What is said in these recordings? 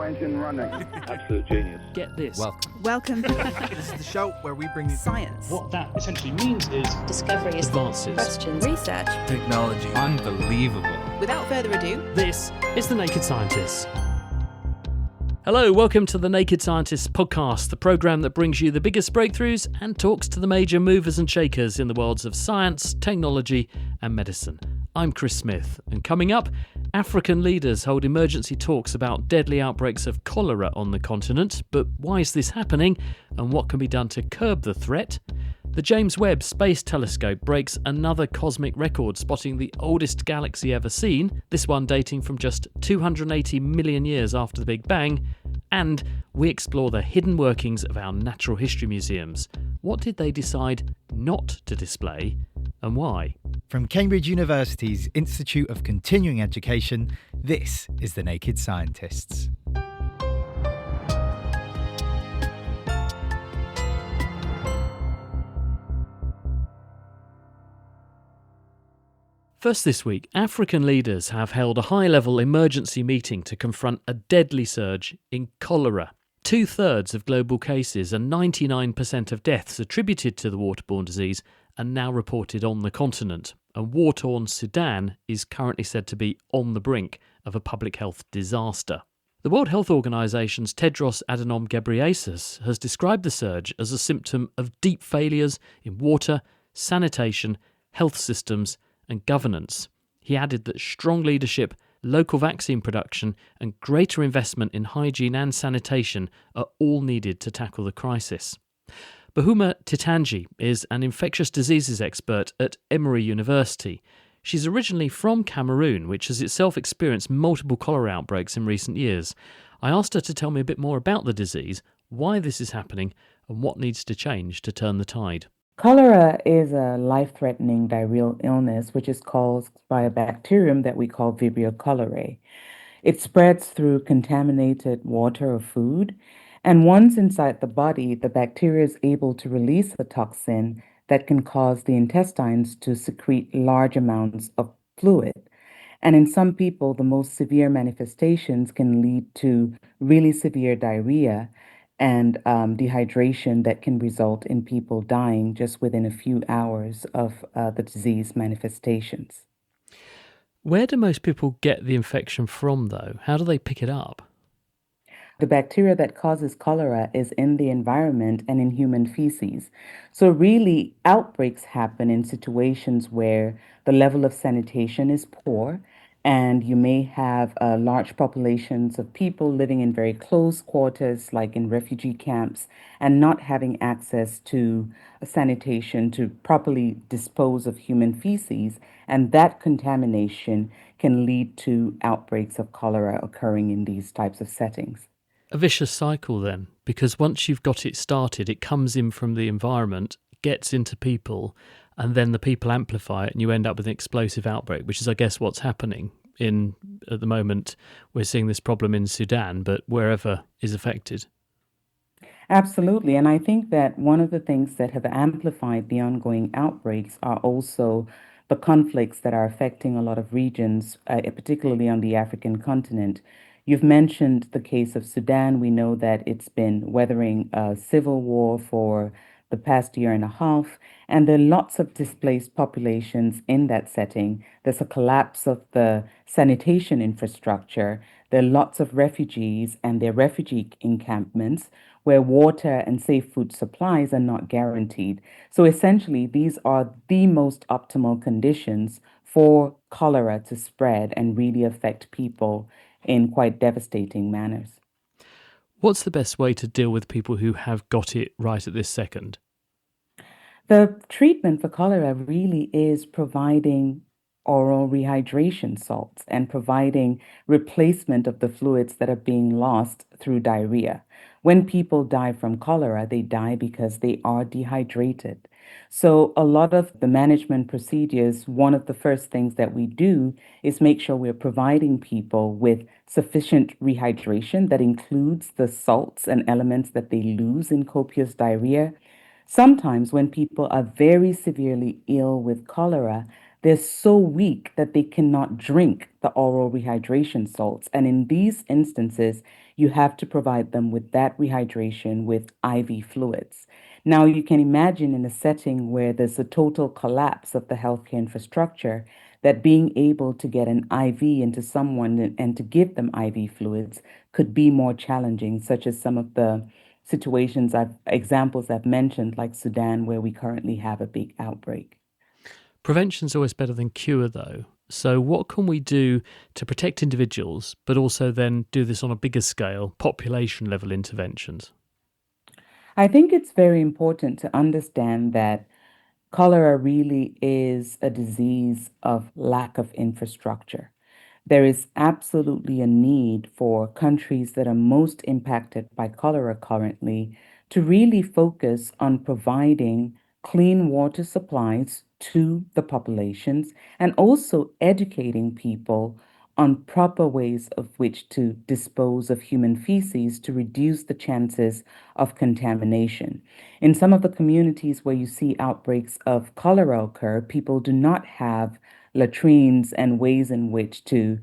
turbo engine running. Absolute genius. Get this. Welcome. This is the show where we bring you Science. What that essentially means is discoveries, Advances. Questions. Research. technology. unbelievable. Without further ado, This is The Naked Scientists. Hello, welcome to The Naked Scientists podcast, the programme that brings you the biggest breakthroughs and talks to the major movers and shakers in the worlds of science, technology and medicine. I'm Chris Smith, and coming up, African leaders hold emergency talks about deadly outbreaks of cholera on the continent. But why is this happening, and what can be done to curb the threat? The James Webb Space Telescope breaks another cosmic record, spotting the oldest galaxy ever seen, this one dating from just 280 million years after the Big Bang. And we explore the hidden workings of our natural history museums. What did they decide not to display, and why? From Cambridge University's Institute of Continuing Education, this is The Naked Scientists. First this week, African leaders have held a high-level emergency meeting to confront a deadly surge in cholera. 2/3 of global cases and 99% of deaths attributed to the waterborne disease are now reported on the continent, and war-torn Sudan is currently said to be on the brink of a public health disaster. The World Health Organization's Tedros Adhanom Ghebreyesus has described the surge as a symptom of deep failures in water, sanitation, health systems and governance. He added that strong leadership, local vaccine production and greater investment in hygiene and sanitation are all needed to tackle the crisis. Bahuma Titanji is an infectious diseases expert at Emory University. She's originally from Cameroon, which has itself experienced multiple cholera outbreaks in recent years. I asked her to tell me a bit more about the disease, why this is happening and what needs to change to turn the tide. Cholera is a life-threatening diarrheal illness which is caused by a bacterium that we call Vibrio cholerae. It spreads through contaminated water or food, and once inside the body, the bacteria is able to release a toxin that can cause the intestines to secrete large amounts of fluid. And in some people, the most severe manifestations can lead to really severe diarrhea and dehydration that can result in people dying just within a few hours of the disease manifestations. Where do most people get the infection from, though? How do they pick it up? The bacteria that causes cholera is in the environment and in human feces. So really, outbreaks happen in situations where the level of sanitation is poor, and you may have large populations of people living in very close quarters, like in refugee camps, and not having access to sanitation to properly dispose of human feces. And that contamination can lead to outbreaks of cholera occurring in these types of settings. A vicious cycle then, because once you've got it started, it comes in from the environment, gets into people, and then the people amplify it and you end up with an explosive outbreak, which is, I guess, what's happening at the moment. We're seeing this problem in Sudan, but wherever is affected. Absolutely. And I think that one of the things that have amplified the ongoing outbreaks are also the conflicts that are affecting a lot of regions, particularly on the African continent. You've mentioned the case of Sudan. We know that it's been weathering a civil war for the past year and a half, and there are lots of displaced populations in that setting. There's a collapse of the sanitation infrastructure. There are lots of refugees and there are refugee encampments where water and safe food supplies are not guaranteed. So essentially, these are the most optimal conditions for cholera to spread and really affect people in quite devastating manners. What's the best way to deal with people who have got it right at this second? The treatment for cholera really is providing oral rehydration salts and providing replacement of the fluids that are being lost through diarrhea. When people die from cholera, they die because they are dehydrated. So a lot of the management procedures, one of the first things that we do is make sure we're providing people with sufficient rehydration that includes the salts and elements that they lose in copious diarrhea. Sometimes when people are very severely ill with cholera, they're so weak that they cannot drink the oral rehydration salts. And in these instances, you have to provide them with that rehydration with IV fluids. Now, you can imagine in a setting where there's a total collapse of the healthcare infrastructure, that being able to get an IV into someone and to give them IV fluids could be more challenging, such as some of the examples I've mentioned, like Sudan, where we currently have a big outbreak. Prevention's always better than cure, though. So, what can we do to protect individuals, but also then do this on a bigger scale, population level interventions? I think it's very important to understand that cholera really is a disease of lack of infrastructure. There is absolutely a need for countries that are most impacted by cholera currently to really focus on providing clean water supplies to the populations and also educating people on proper ways of which to dispose of human feces to reduce the chances of contamination. In some of the communities where you see outbreaks of cholera occur, people do not have latrines and ways in which to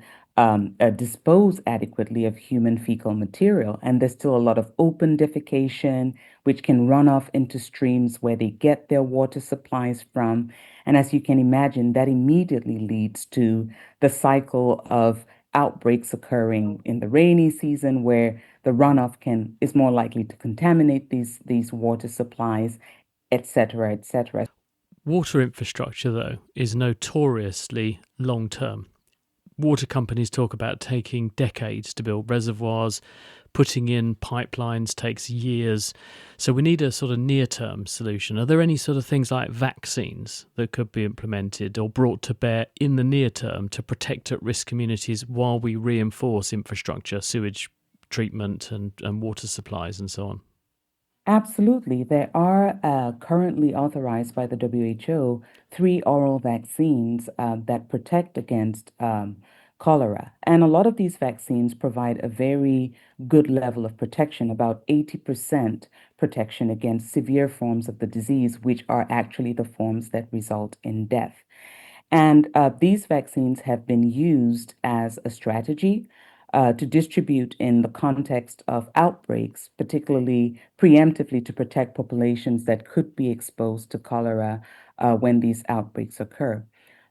dispose adequately of human fecal material. And there's still a lot of open defecation, which can run off into streams where they get their water supplies from. And as you can imagine, that immediately leads to the cycle of outbreaks occurring in the rainy season where the runoff can is more likely to contaminate these water supplies, et cetera, et cetera. Water infrastructure, though, is notoriously long term. Water companies talk about taking decades to build reservoirs, putting in pipelines takes years. So we need a sort of near-term solution. Are there any sort of things like vaccines that could be implemented or brought to bear in the near term to protect at-risk communities while we reinforce infrastructure, sewage treatment and water supplies and so on? Absolutely. There are currently authorized by the WHO three oral vaccines that protect against cholera. And a lot of these vaccines provide a very good level of protection, about 80% protection against severe forms of the disease, which are actually the forms that result in death. And these vaccines have been used as a strategy to distribute in the context of outbreaks, particularly preemptively to protect populations that could be exposed to cholera when these outbreaks occur.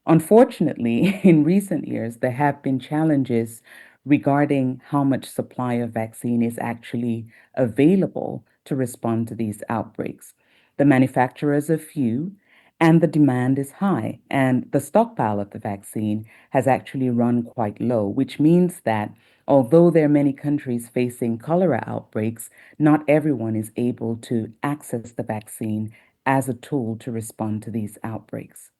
Unfortunately, in recent years, there have been challenges regarding how much supply of vaccine is actually available to respond to these outbreaks. The manufacturers are few, and the demand is high, and the stockpile of the vaccine has actually run quite low, which means that although there are many countries facing cholera outbreaks, not everyone is able to access the vaccine as a tool to respond to these outbreaks.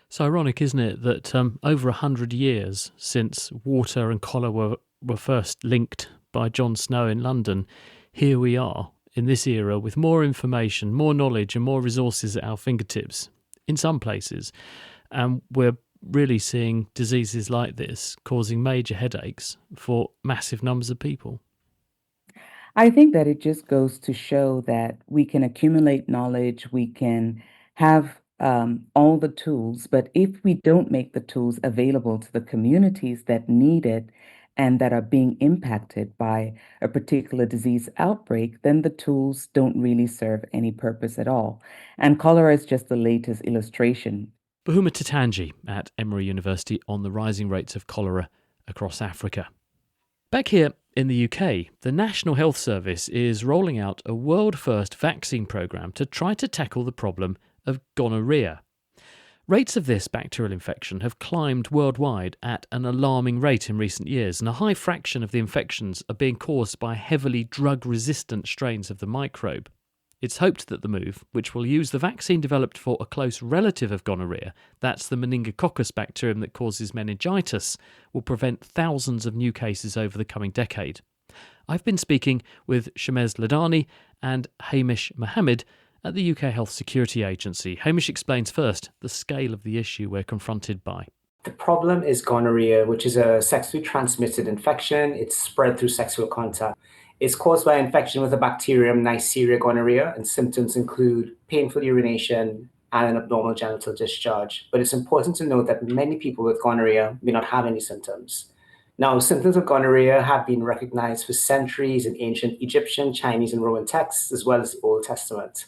It's ironic, isn't it, that over 100 years since water and cholera were first linked by John Snow in London, here we are in this era with more information, more knowledge, and more resources at our fingertips in some places. And we're really seeing diseases like this causing major headaches for massive numbers of people. I think that it just goes to show that we can accumulate knowledge, we can have all the tools, but if we don't make the tools available to the communities that need it and that are being impacted by a particular disease outbreak, then the tools don't really serve any purpose at all. And cholera is just the latest illustration. Bahuma Tatanji at Emory University on the rising rates of cholera across Africa. Back here in the UK, the National Health Service is rolling out a world-first vaccine programme to try to tackle the problem of gonorrhea. Rates of this bacterial infection have climbed worldwide at an alarming rate in recent years, and a high fraction of the infections are being caused by heavily drug-resistant strains of the microbe. It's hoped that the move, which will use the vaccine developed for a close relative of gonorrhea, that's the meningococcus bacterium that causes meningitis, will prevent thousands of new cases over the coming decade. I've been speaking with Shamez Ladani and Hamish Mohammed at the UK Health Security Agency. Hamish explains first the scale of the issue we're confronted by. The problem is gonorrhea, which is a sexually transmitted infection. It's spread through sexual contact. It's caused by infection with the bacterium Neisseria gonorrhea, and symptoms include painful urination and an abnormal genital discharge. But it's important to note that many people with gonorrhea may not have any symptoms. Now, symptoms of gonorrhea have been recognized for centuries in ancient Egyptian, Chinese, and Roman texts, as well as the Old Testament.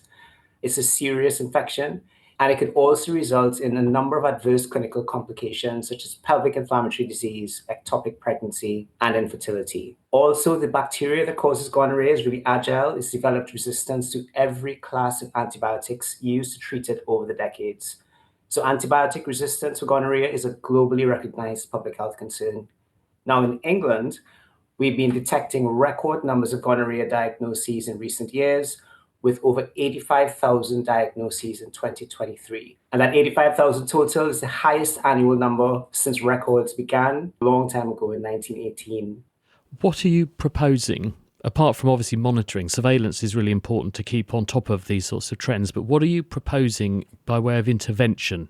It's a serious infection, and it could also result in a number of adverse clinical complications, such as pelvic inflammatory disease, ectopic pregnancy, and infertility. Also, the bacteria that causes gonorrhea is really agile. It's developed resistance to every class of antibiotics used to treat it over the decades. So antibiotic resistance for gonorrhea is a globally recognized public health concern. Now, in England, we've been detecting record numbers of gonorrhea diagnoses in recent years, with over 85,000 diagnoses in 2023. And that 85,000 total is the highest annual number since records began a long time ago in 1918. What are you proposing? Apart from obviously monitoring, surveillance is really important to keep on top of these sorts of trends, but what are you proposing by way of intervention?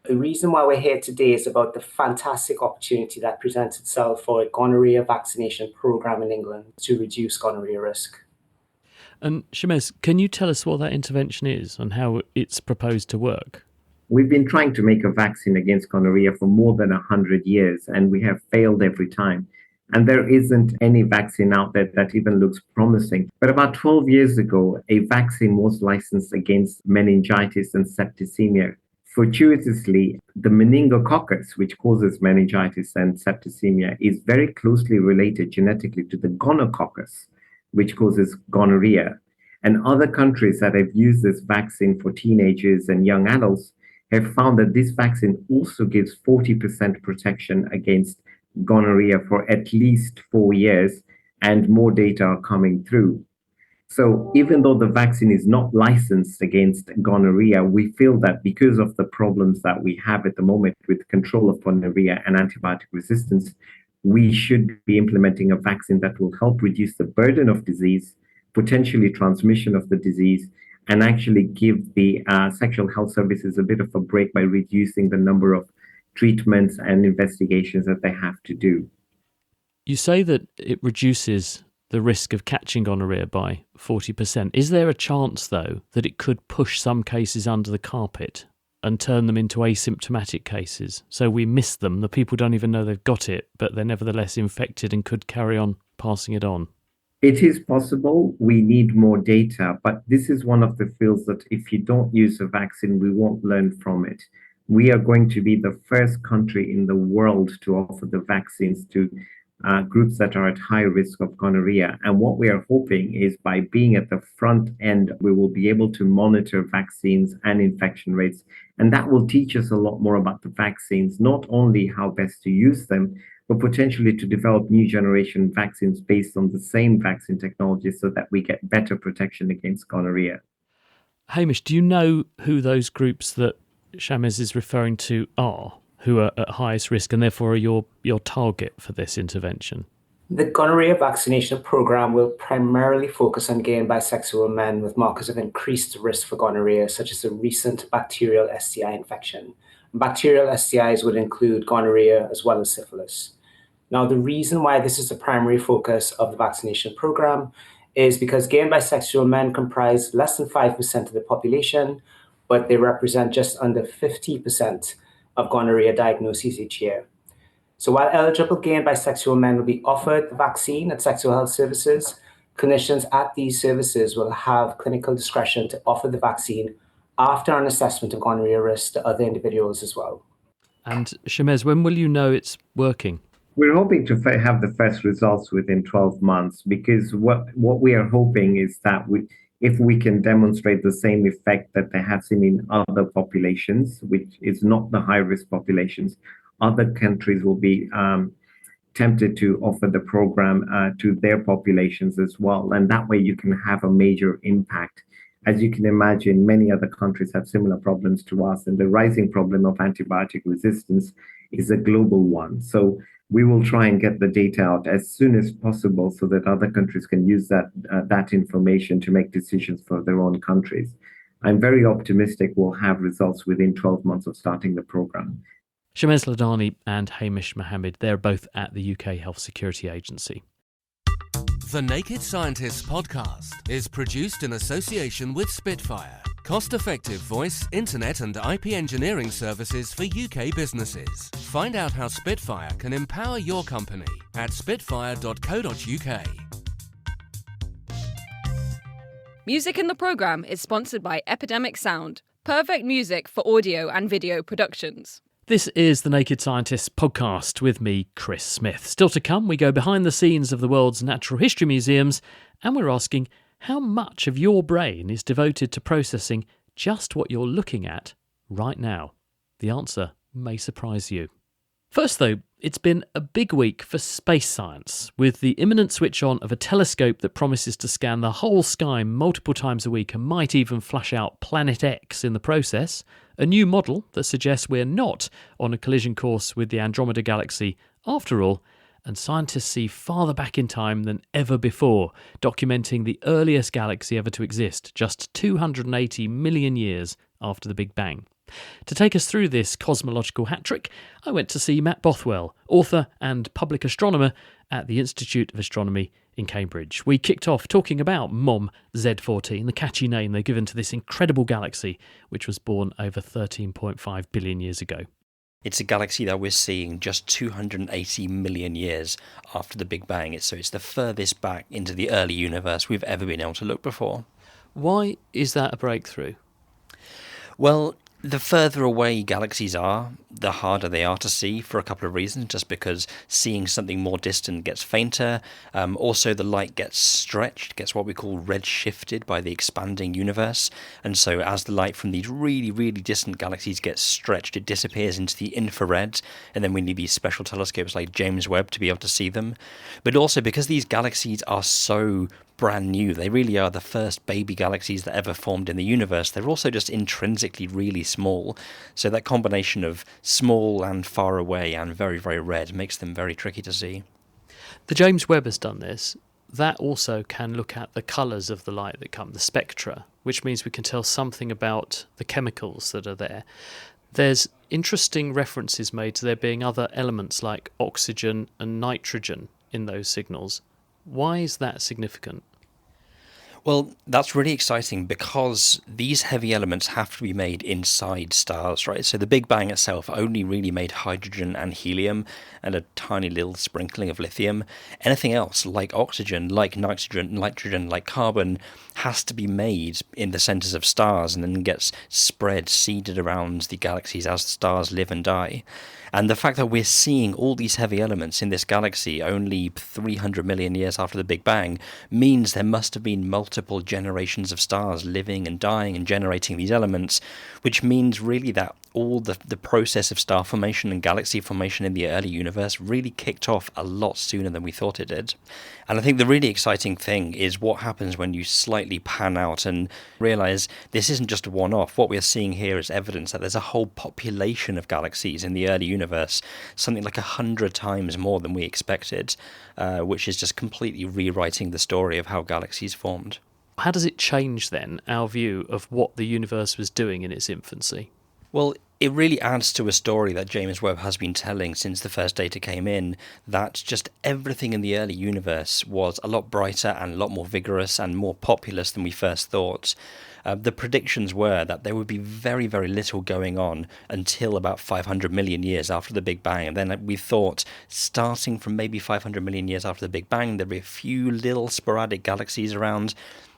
The reason why we're here today is about the fantastic opportunity that presents itself for a gonorrhea vaccination program in England to reduce gonorrhea risk. And Shamez, can you tell us what that intervention is and how it's proposed to work? We've been trying to make a vaccine against gonorrhea for more than 100 years, and we have failed every time. And there isn't any vaccine out there that even looks promising. But about 12 years ago, a vaccine was licensed against meningitis and septicemia. Fortuitously, the meningococcus, which causes meningitis and septicemia, is very closely related genetically to the gonococcus, which causes gonorrhea. And other countries that have used this vaccine for teenagers and young adults have found that this vaccine also gives 40% protection against gonorrhea for at least 4 years, and more data are coming through. So even though the vaccine is not licensed against gonorrhea, we feel that because of the problems that we have at the moment with control of gonorrhea and antibiotic resistance, we should be implementing a vaccine that will help reduce the burden of disease, potentially transmission of the disease, and actually give the sexual health services a bit of a break by reducing the number of treatments and investigations that they have to do. You say that it reduces the risk of catching gonorrhea by 40%. Is there a chance, though, that it could push some cases under the carpet and turn them into asymptomatic cases? So we miss them, the people don't even know they've got it, but they're nevertheless infected and could carry on passing it on. It is possible. We need more data, but this is one of the fields that if you don't use a vaccine, we won't learn from it. We are going to be the first country in the world to offer the vaccines to groups that are at high risk of gonorrhea. And what we are hoping is by being at the front end, we will be able to monitor vaccines and infection rates. And that will teach us a lot more about the vaccines, not only how best to use them, but potentially to develop new generation vaccines based on the same vaccine technology so that we get better protection against gonorrhea. Hamish, do you know who those groups that Shamez is referring to are, who are at highest risk and therefore are your target for this intervention? The gonorrhea vaccination program will primarily focus on gay and bisexual men with markers of increased risk for gonorrhea, such as a recent bacterial STI infection. Bacterial STIs would include gonorrhea as well as syphilis. Now, the reason why this is the primary focus of the vaccination program is because gay and bisexual men comprise less than 5% of the population, but they represent just under 50% of gonorrhea diagnoses each year. So while eligible gay and bisexual men will be offered the vaccine at sexual health services, clinicians at these services will have clinical discretion to offer the vaccine after an assessment of gonorrhea risk to other individuals as well. And Shamez, when will you know it's working? We're hoping to have the first results within 12 months because what we are hoping is that if we can demonstrate the same effect that they have seen in other populations, which is not the high-risk populations, other countries will be tempted to offer the program to their populations as well. And that way you can have a major impact. As you can imagine, many other countries have similar problems to us, and the rising problem of antibiotic resistance is a global one. So we will try and get the data out as soon as possible so that other countries can use that information to make decisions for their own countries. I'm very optimistic we'll have results within 12 months of starting the program. Shamez Ladani and Hamish Mohammed, they're both at the UK Health Security Agency. The Naked Scientists podcast is produced in association with Spitfire. Cost-effective voice, internet and IP engineering services for UK businesses. Find out how Spitfire can empower your company at spitfire.co.uk. Music in the programme is sponsored by Epidemic Sound, perfect music for audio and video productions. This is the Naked Scientists podcast with me, Chris Smith. Still to come, we go behind the scenes of the world's natural history museums, and we're asking how much of your brain is devoted to processing just what you're looking at right now. The answer may surprise you. First, though, it's been a big week for space science, with the imminent switch on of a telescope that promises to scan the whole sky multiple times a week and might even flash out Planet X in the process, a new model that suggests we're not on a collision course with the Andromeda Galaxy after all, and scientists see farther back in time than ever before, documenting the earliest galaxy ever to exist, just 280 million years after the Big Bang. To take us through this cosmological hat-trick, I went to see Matt Bothwell, author and public astronomer at the Institute of Astronomy in Cambridge. We kicked off talking about MOM Z14, the catchy name they've given to this incredible galaxy, which was born over 13.5 billion years ago. It's a galaxy that we're seeing just 280 million years after the Big Bang. So it's the furthest back into the early universe we've ever been able to look before. Why is that a breakthrough? Well, the further away galaxies are, the harder they are to see for a couple of reasons, just because seeing something more distant gets fainter. Also, the light gets stretched, gets what we call redshifted by the expanding universe. And so as the light from these really, really distant galaxies gets stretched, it disappears into the infrared. And then we need these special telescopes like James Webb to be able to see them. But also because these galaxies are so brand new, they really are the first baby galaxies that ever formed in the universe. They're also just intrinsically really small. So that combination of small and far away and very, very red makes them very tricky to see. The James Webb has done this. That also can look at the colours of the light that come, the spectra, which means we can tell something about the chemicals that are there. There's interesting references made to there being other elements like oxygen and nitrogen in those signals. Why is that significant? Well, that's really exciting because these heavy elements have to be made inside stars, right? So the Big Bang itself only really made hydrogen and helium and a tiny little sprinkling of lithium. Anything else, like oxygen, like nitrogen, like carbon, has to be made in the centers of stars and then gets spread, seeded around the galaxies as the stars live and die. And the fact that we're seeing all these heavy elements in this galaxy only 300 million years after the Big Bang means there must have been multiple generations of stars living and dying and generating these elements, which means really that all the process of star formation and galaxy formation in the early universe really kicked off a lot sooner than we thought it did. And I think the really exciting thing is what happens when you slightly pan out and realize this isn't just a one-off. What we're seeing here is evidence that there's a whole population of galaxies in the early universe, something like 100 times more than we expected, which is just completely rewriting the story of how galaxies formed. How does it change then our view of what the universe was doing in its infancy? Well, it really adds to a story that James Webb has been telling since the first data came in, that just everything in the early universe was a lot brighter and a lot more vigorous and more populous than we first thought. The predictions were that there would be very, very little going on until about 500 million years after the Big Bang. And then we thought, starting from maybe 500 million years after the Big Bang, there'd be a few little sporadic galaxies around.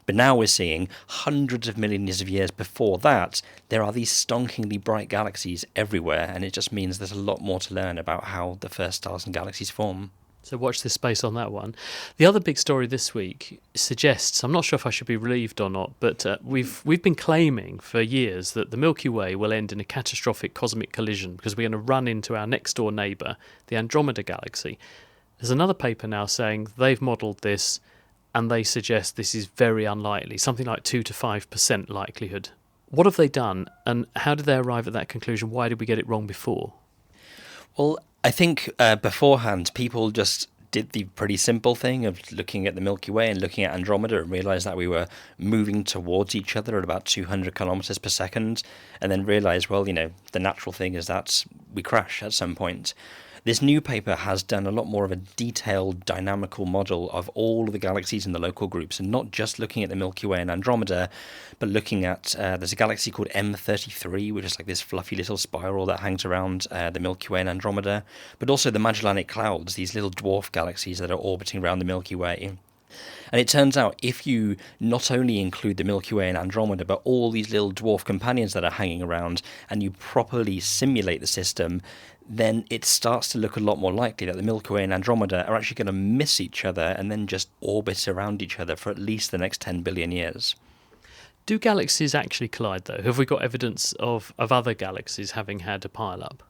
But now we're seeing hundreds of millions of years before that, there are these stonkingly bright galaxies everywhere, and it just means there's a lot more to learn about how the first stars and galaxies form. So watch this space on that one. The other big story this week suggests, I'm not sure if I should be relieved or not, but we've been claiming for years that the Milky Way will end in a catastrophic cosmic collision because we're going to run into our next door neighbour, the Andromeda Galaxy. There's another paper now saying they've modelled this and they suggest this is very unlikely, something like 2 to 5% likelihood. What have they done, and how did they arrive at that conclusion? Why did we get it wrong before? Well, I think beforehand, people just did the pretty simple thing of looking at the Milky Way and looking at Andromeda and realised that we were moving towards each other at about 200 kilometres per second, and then realised, well, the natural thing is that we crash at some point. This new paper has done a lot more of a detailed dynamical model of all of the galaxies in the local groups, and not just looking at the Milky Way and Andromeda, but looking at, there's a galaxy called M33, which is like this fluffy little spiral that hangs around the Milky Way and Andromeda, but also the Magellanic Clouds, these little dwarf galaxies that are orbiting around the Milky Way. And it turns out if you not only include the Milky Way and Andromeda, but all these little dwarf companions that are hanging around, and you properly simulate the system, then it starts to look a lot more likely that the Milky Way and Andromeda are actually going to miss each other and then just orbit around each other for at least the next 10 billion years. Do galaxies actually collide, though? Have we got evidence of other galaxies having had a pile-up?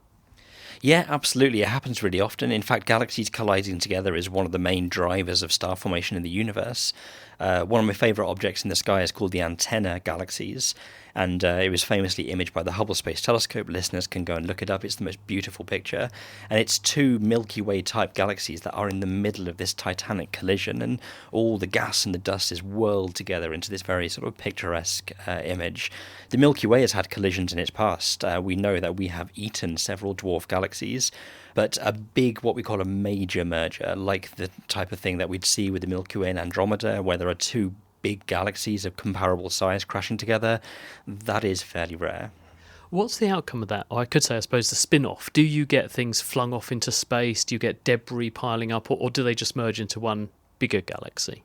Yeah, absolutely. It happens really often. In fact, galaxies colliding together is one of the main drivers of star formation in the universe. One of my favourite objects in the sky is called the antenna galaxies, and it was famously imaged by the Hubble Space Telescope. Listeners can go and look it up. It's the most beautiful picture. And it's two Milky Way-type galaxies that are in the middle of this titanic collision, and all the gas and the dust is whirled together into this very sort of picturesque image. The Milky Way has had collisions in its past. We know that we have eaten several dwarf galaxies, but a big, what we call a major merger, like the type of thing that we'd see with the Milky Way and Andromeda, where there are two big galaxies of comparable size crashing together, that is fairly rare. What's the outcome of that? Or I could say, I suppose, the spin-off. Do you get things flung off into space? Do you get debris piling up? Or do they just merge into one bigger galaxy?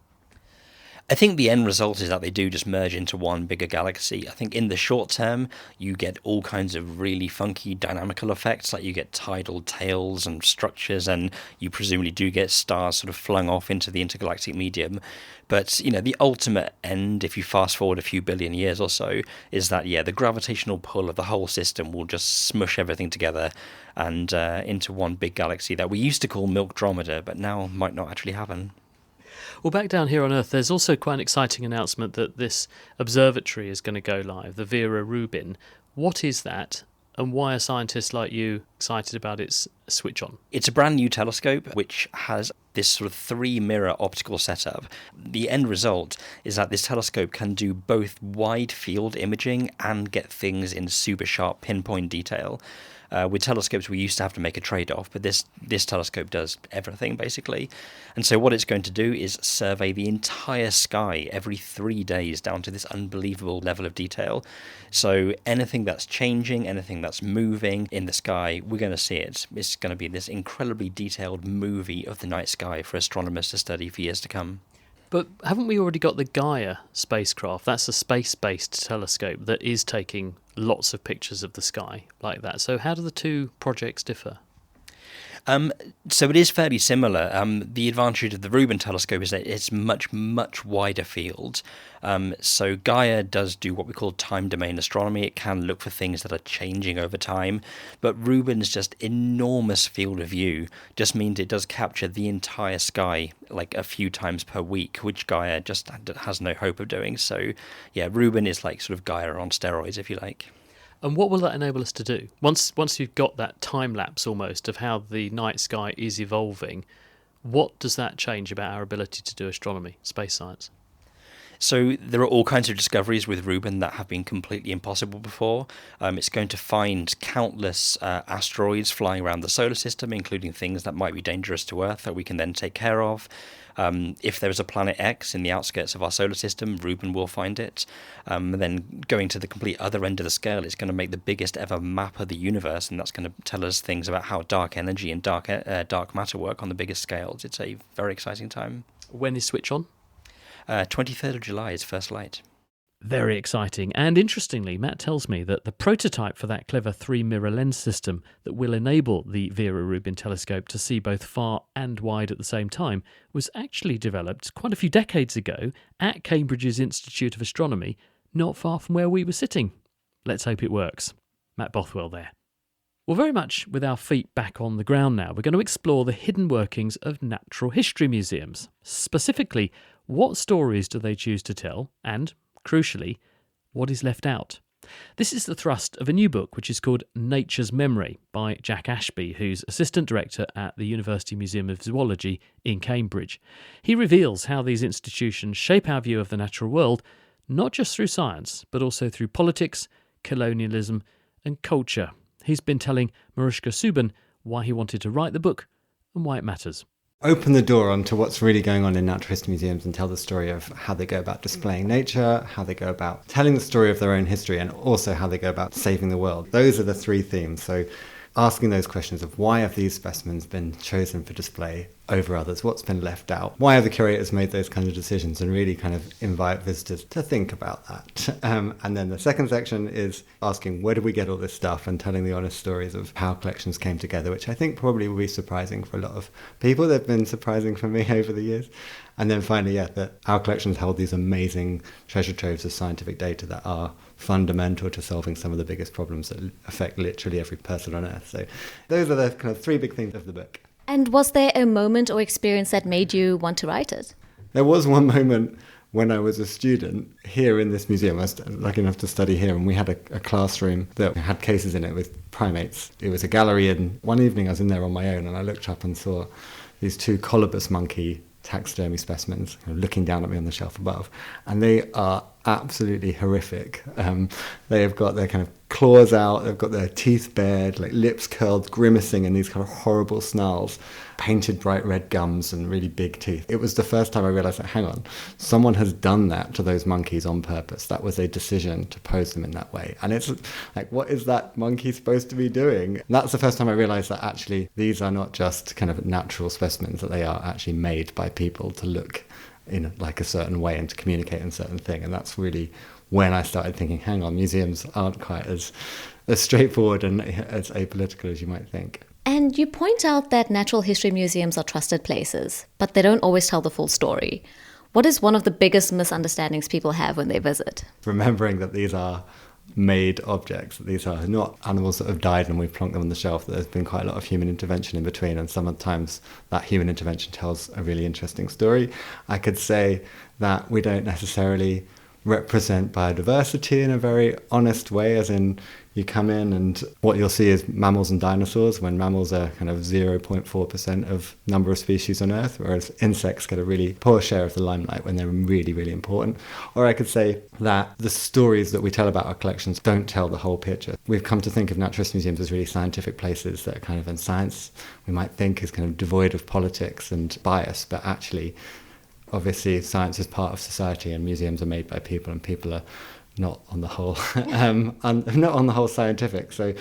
I think the end result is that they do just merge into one bigger galaxy. I think in the short term, you get all kinds of really funky dynamical effects, like you get tidal tails and structures, and you presumably do get stars sort of flung off into the intergalactic medium. But, you know, the ultimate end, if you fast forward a few billion years or so, is that, yeah, the gravitational pull of the whole system will just smush everything together and into one big galaxy that we used to call Milkdromeda, but now might not actually happen. Well, back down here on Earth, there's also quite an exciting announcement that this observatory is going to go live, the Vera Rubin. What is that, and why are scientists like you excited about its switch on? It's a brand new telescope which has this sort of 3-mirror optical setup. The end result is that this telescope can do both wide field imaging and get things in super sharp pinpoint detail. With telescopes, we used to have to make a trade-off, but this telescope does everything, basically. And so what it's going to do is survey the entire sky every 3 days down to this unbelievable level of detail. So anything that's changing, anything that's moving in the sky, we're going to see it. It's going to be this incredibly detailed movie of the night sky for astronomers to study for years to come. But haven't we already got the Gaia spacecraft? That's a space-based telescope that is taking lots of pictures of the sky like that. So how do the two projects differ? So it is fairly similar. The advantage of the Rubin telescope is that it's much wider field. So Gaia does do what we call time domain astronomy. It can look for things that are changing over time. But Rubin's just enormous field of view just means it does capture the entire sky like a few times per week, which Gaia just has no hope of doing. So yeah, Rubin is like sort of Gaia on steroids, if you like. And what will that enable us to do? Once you've got that time lapse almost of how the night sky is evolving, what does that change about our ability to do astronomy, space science? So there are all kinds of discoveries with Rubin that have been completely impossible before. It's going to find countless asteroids flying around the solar system, including things that might be dangerous to Earth that we can then take care of. If there is a planet X in the outskirts of our solar system, Rubin will find it. Then going to the complete other end of the scale, it's going to make the biggest ever map of the universe, and that's going to tell us things about how dark energy and dark matter work on the biggest scales. It's a very exciting time. When is switch on? 23rd of July is first light. Very exciting. And interestingly, Matt tells me that the prototype for that clever 3-mirror lens system that will enable the Vera Rubin telescope to see both far and wide at the same time was actually developed quite a few decades ago at Cambridge's Institute of Astronomy, not far from where we were sitting. Let's hope it works. Matt Bothwell there. Well, very much with our feet back on the ground now, we're going to explore the hidden workings of natural history museums. Specifically, what stories do they choose to tell and, crucially, what is left out? This is the thrust of a new book which is called Nature's Memory by Jack Ashby, who's Assistant Director at the University Museum of Zoology in Cambridge. He reveals how these institutions shape our view of the natural world, not just through science, but also through politics, colonialism and culture. He's been telling Marushka Subban why he wanted to write the book, and why it matters. Open the door onto what's really going on in natural history museums and tell the story of how they go about displaying nature, how they go about telling the story of their own history, and also how they go about saving the world. Those are the three themes. So asking those questions of why have these specimens been chosen for display over others, what's been left out, why have the curators made those kinds of decisions, and really kind of invite visitors to think about that. And then the second section is asking where did we get all this stuff, and telling the honest stories of how collections came together, which I think probably will be surprising for a lot of people. They've been surprising for me over the years. And then finally, that our collections hold these amazing treasure troves of scientific data that are fundamental to solving some of the biggest problems that affect literally every person on Earth. So those are the kind of three big themes of the book. And was there a moment or experience that made you want to write it? There was one moment when I was a student here in this museum. I was lucky enough to study here, and we had a classroom that had cases in it with primates. It was a gallery, and one evening I was in there on my own, and I looked up and saw these two colobus monkey taxidermy specimens looking down at me on the shelf above, and they are absolutely horrific. They have got their kind of claws out, they've got their teeth bared, like lips curled, grimacing in these kind of horrible snarls, painted bright red gums and really big teeth. It was the first time I realised that, hang on, someone has done that to those monkeys on purpose. That was a decision to pose them in that way. And it's like, what is that monkey supposed to be doing? And that's the first time I realised that actually these are not just kind of natural specimens, that they are actually made by people to look in like a certain way and to communicate in a certain thing. And that's really when I started thinking, hang on, museums aren't quite as straightforward and as apolitical as you might think. And you point out that natural history museums are trusted places, but they don't always tell the full story. What is one of the biggest misunderstandings people have when they visit? Remembering that these are made objects, that these are not animals that have died and we've plonked them on the shelf, that there's been quite a lot of human intervention in between, and sometimes that human intervention tells a really interesting story. I could say that we don't necessarily represent biodiversity in a very honest way, as in you come in and what you'll see is mammals and dinosaurs, when mammals are kind of 0.4% of number of species on Earth, whereas insects get a really poor share of the limelight when they're really, really important. Or I could say that the stories that we tell about our collections don't tell the whole picture. We've come to think of natural history museums as really scientific places that are kind of, in science we might think is kind of devoid of politics and bias, but actually obviously science is part of society and museums are made by people, and people are not on the whole not on the whole scientific. So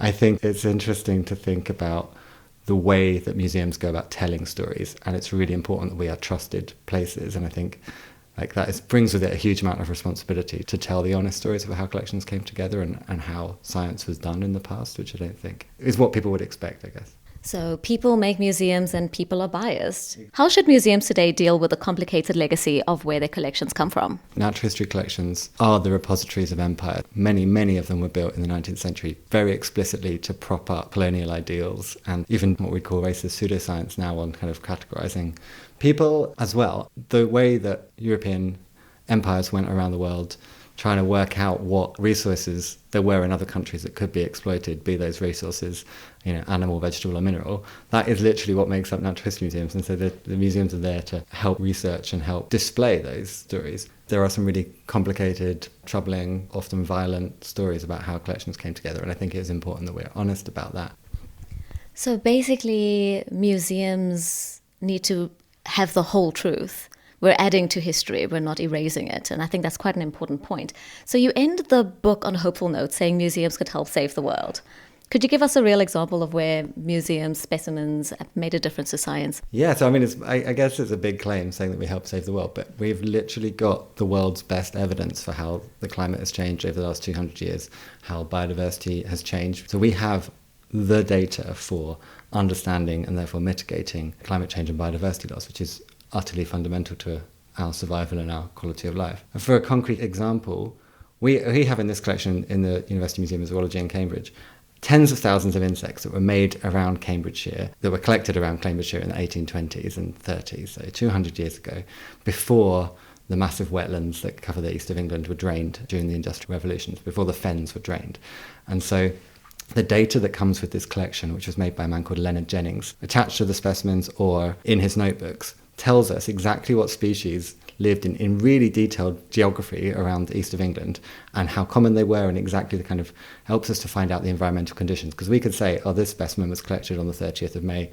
I think it's interesting to think about the way that museums go about telling stories, and it's really important that we are trusted places. And I think like that brings with it a huge amount of responsibility to tell the honest stories of how collections came together and how science was done in the past, which I don't think is what people would expect, I guess. So people make museums and people are biased. How should museums today deal with the complicated legacy of where their collections come from? Natural history collections are the repositories of empire. Many of them were built in the 19th century very explicitly to prop up colonial ideals, and even what we call racist pseudoscience now on kind of categorizing people as well. The way that European empires went around the world trying to work out what resources there were in other countries that could be exploited, be those resources, animal, vegetable or mineral. That is literally what makes up natural history museums. And so the museums are there to help research and help display those stories. There are some really complicated, troubling, often violent stories about how collections came together. And I think it is important that we're honest about that. So basically, museums need to have the whole truth. We're adding to history, we're not erasing it. And I think that's quite an important point. So you end the book on a hopeful note, saying museums could help save the world. Could you give us a real example of where museum specimens have made a difference to science? Yeah, so I mean, I guess it's a big claim saying that we help save the world, but we've literally got the world's best evidence for how the climate has changed over the last 200 years, how biodiversity has changed. So we have the data for understanding and therefore mitigating climate change and biodiversity loss, which is utterly fundamental to our survival and our quality of life. And for a concrete example, we have in this collection in the University Museum of Zoology in Cambridge tens of thousands of insects that were made around Cambridgeshire, that were collected around Cambridgeshire in the 1820s and 30s, so 200 years ago, before the massive wetlands that cover the east of England were drained during the Industrial Revolution, before the fens were drained. And so the data that comes with this collection, which was made by a man called Leonard Jennings, attached to the specimens or in his notebooks, tells us exactly what species lived in really detailed geography around the east of England and how common they were, and exactly the kind of helps us to find out the environmental conditions. Because we could say, oh, this specimen was collected on the 30th of May,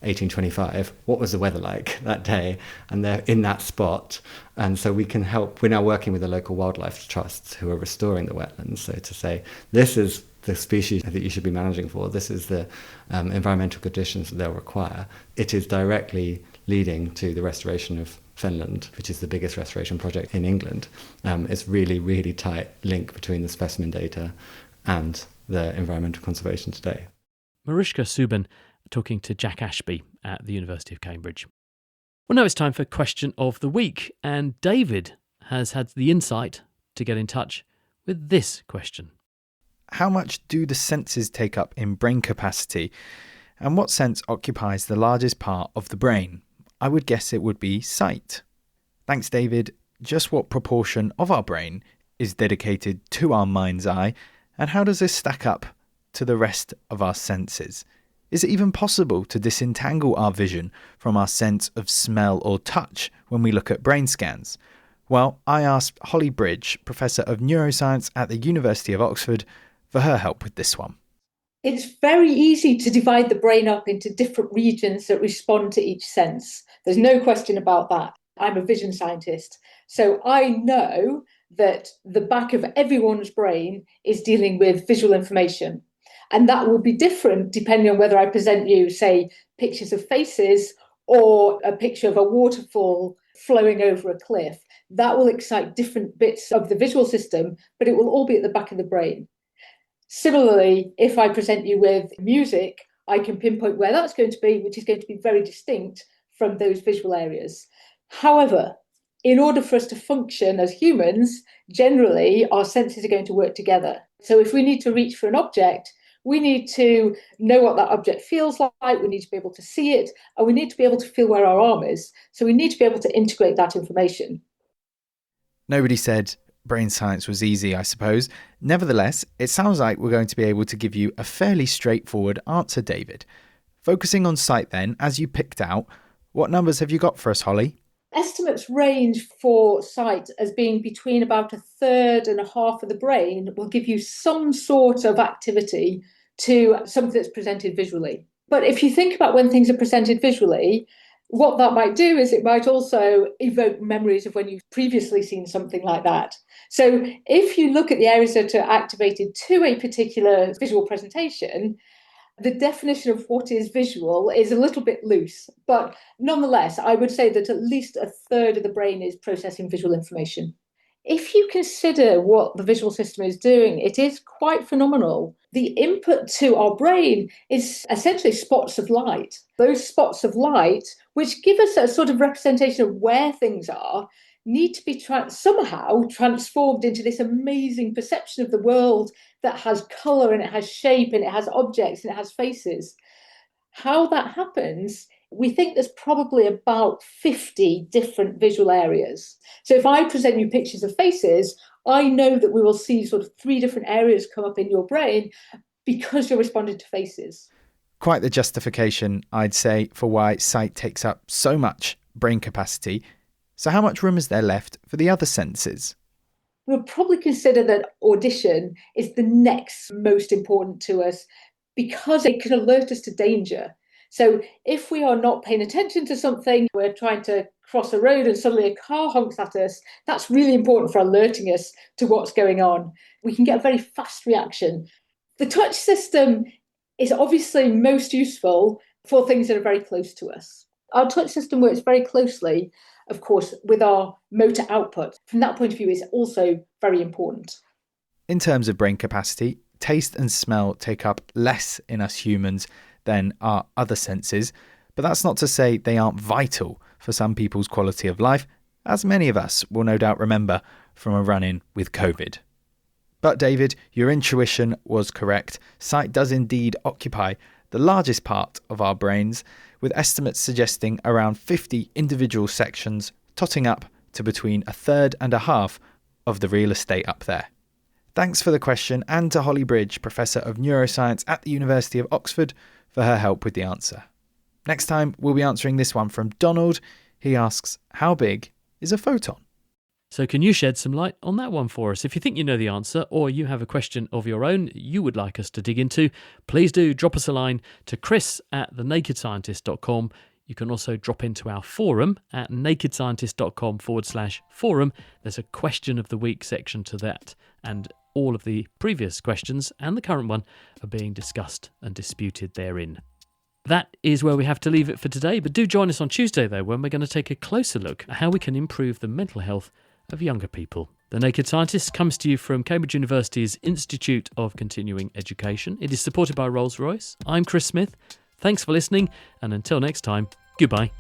1825. What was the weather like that day? And they're in that spot. And so we can help. We're now working with the local wildlife trusts who are restoring the wetlands. So to say, this is the species that you should be managing for, this is the environmental conditions that they'll require. It is directly leading to the restoration of Finland, which is the biggest restoration project in England. It's really, really tight link between the specimen data and the environmental conservation today. Mariska Subin talking to Jack Ashby at the University of Cambridge. Well, now it's time for Question of the Week, and David has had the insight to get in touch with this question. How much do the senses take up in brain capacity? And what sense occupies the largest part of the brain? I would guess it would be sight. Thanks, David. Just what proportion of our brain is dedicated to our mind's eye? And how does this stack up to the rest of our senses? Is it even possible to disentangle our vision from our sense of smell or touch when we look at brain scans? Well, I asked Holly Bridge, Professor of Neuroscience at the University of Oxford, for her help with this one. It's very easy to divide the brain up into different regions that respond to each sense. There's no question about that. I'm a vision scientist, so I know that the back of everyone's brain is dealing with visual information. And that will be different depending on whether I present you, say, pictures of faces or a picture of a waterfall flowing over a cliff. That will excite different bits of the visual system, but it will all be at the back of the brain. Similarly, if I present you with music, I can pinpoint where that's going to be, which is going to be very distinct from those visual areas. However, in order for us to function as humans, generally our senses are going to work together. So if we need to reach for an object, we need to know what that object feels like, we need to be able to see it, and we need to be able to feel where our arm is. So we need to be able to integrate that information. Nobody said brain science was easy, I suppose. Nevertheless, it sounds like we're going to be able to give you a fairly straightforward answer, David. Focusing on sight then, as you picked out, what numbers have you got for us, Holly? Estimates range for sight as being between about a third and a half of the brain will give you some sort of activity to something that's presented visually. But if you think about when things are presented visually, what that might do is it might also evoke memories of when you've previously seen something like that. So if you look at the areas that are activated to a particular visual presentation, the definition of what is visual is a little bit loose, but nonetheless, I would say that at least a third of the brain is processing visual information. If you consider what the visual system is doing, it is quite phenomenal. The input to our brain is essentially spots of light. Those spots of light, which give us a sort of representation of where things are, need to be somehow transformed into this amazing perception of the world that has colour and it has shape and it has objects and it has faces. How that happens, we think there's probably about 50 different visual areas. So if I present you pictures of faces, I know that we will see sort of 3 different areas come up in your brain because you're responding to faces. Quite the justification, I'd say, for why sight takes up so much brain capacity. So how much room is there left for the other senses? We'll probably consider that audition is the next most important to us because it can alert us to danger. So if we are not paying attention to something, we're trying to cross a road and suddenly a car honks at us, that's really important for alerting us to what's going on. We can get a very fast reaction. The touch system is obviously most useful for things that are very close to us. Our touch system works very closely, of course, with our motor output. From that point of view, it's also very important. In terms of brain capacity, taste and smell take up less in us humans than our other senses, but that's not to say they aren't vital for some people's quality of life, as many of us will no doubt remember from a run-in with COVID. But David, your intuition was correct. Sight does indeed occupy the largest part of our brains, with estimates suggesting around 50 individual sections, totting up to between a third and a half of the real estate up there. Thanks for the question, and to Holly Bridge, Professor of Neuroscience at the University of Oxford, for her help with the answer. Next time, we'll be answering this one from Donald. He asks, how big is a photon. So can you shed some light on that one for us? If you think you know the answer, or you have a question of your own you would like us to dig into, please do drop us a line to chris@thenakedscientist.com. You can also drop into our forum at nakedscientist.com/forum. There's a question of the week section to that, and all of the previous questions and the current one are being discussed and disputed therein. That is where we have to leave it for today, but do join us on Tuesday, though, when we're going to take a closer look at how we can improve the mental health of younger people. The Naked Scientist comes to you from Cambridge University's Institute of Continuing Education. It is supported by Rolls-Royce. I'm Chris Smith. Thanks for listening, and until next time, goodbye.